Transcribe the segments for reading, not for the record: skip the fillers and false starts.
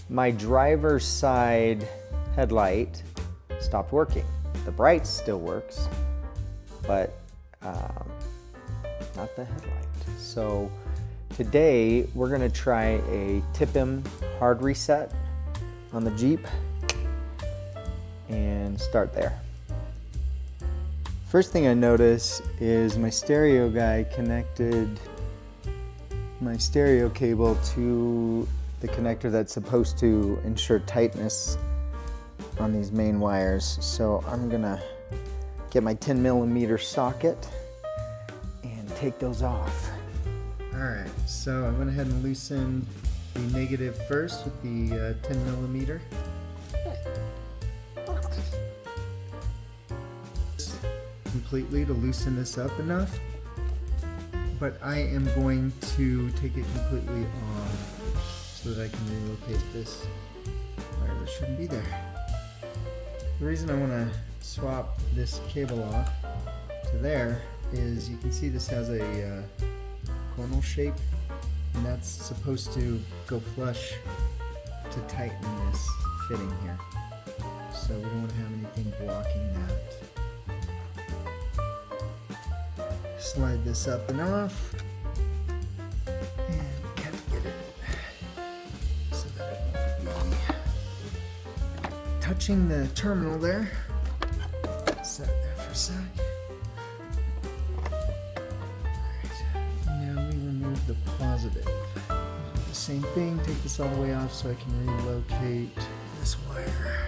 my driver's side headlight stopped working. The bright still works, but not the headlight. So today we're gonna try a TIPM hard reset on the Jeep and start there. First thing I notice is my stereo guy connected my stereo cable to the connector that's supposed to ensure tightness on these main wires. So I'm gonna get my 10mm socket and take those off. All right, so I went ahead and loosened the negative first with the 10mm. Completely to loosen this up enough, but I am going to take it completely off so that I can relocate this wire that shouldn't be there. The reason I want to swap this cable off to there is you can see this has a conal shape, and that's supposed to go flush to tighten this fitting here. So we don't want to have anything blocking that. Slide this up and off, and kind of get it so that it won't be touching the terminal there. Set it there for a sec. Alright, now we remove the positive. Do the same thing, take this all the way off so I can relocate this wire.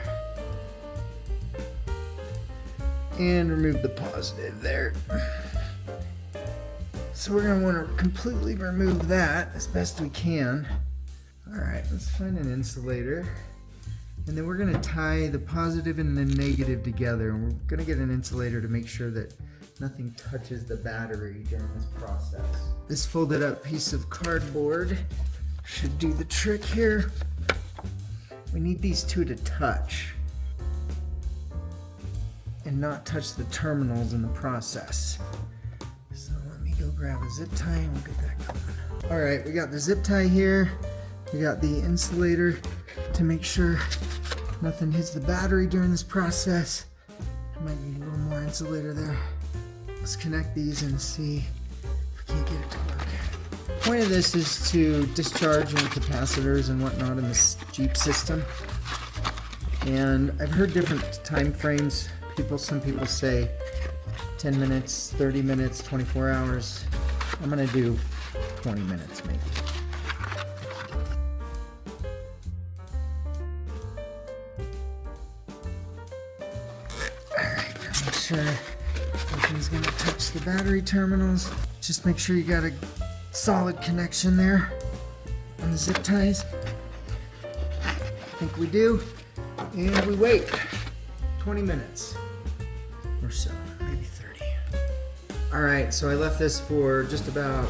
And remove the positive there. So we're going to want to completely remove that as best we can. Alright, let's find an insulator. And then we're going to tie the positive and the negative together. And we're going to get an insulator to make sure that nothing touches the battery during this process. This folded up piece of cardboard should do the trick here. We need these two to touch and not touch the terminals in the process. So let me go grab a zip tie and we'll get that going. All right, we got the zip tie here. We got the insulator to make sure nothing hits the battery during this process. I might need a little more insulator there. Let's connect these and see if we can't get it to work. The point of this is to discharge any capacitors and whatnot in this Jeep system. And I've heard different time frames. Some people say 10 minutes, 30 minutes, 24 hours. I'm gonna do 20 minutes maybe. Alright, make sure nothing's gonna touch the battery terminals. Just make sure you got a solid connection there on the zip ties. I think we do. And we wait 20 minutes or so, maybe 30. All right, so I left this for just about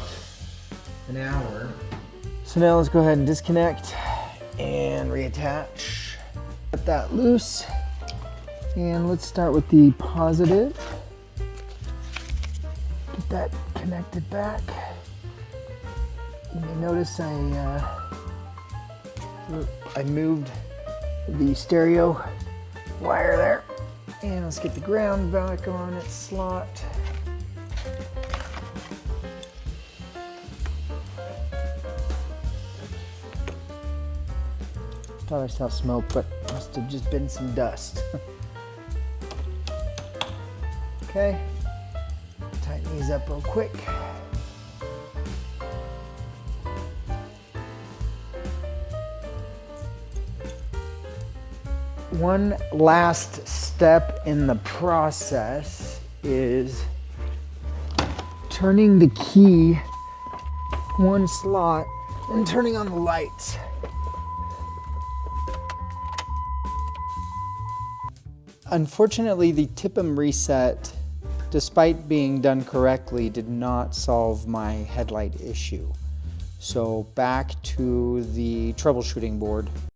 an hour. So now let's go ahead and disconnect and reattach. Get that loose. And let's start with the positive. Get that connected back. You may notice I moved the stereo wire there. And let's get the ground back on its slot. Thought I saw smoke, but must have just been some dust. Okay, tighten these up real quick. One last step in the process is turning the key one slot and turning on the lights. Unfortunately, the TIPM Reset, despite being done correctly, did not solve my headlight issue. So back to the troubleshooting board.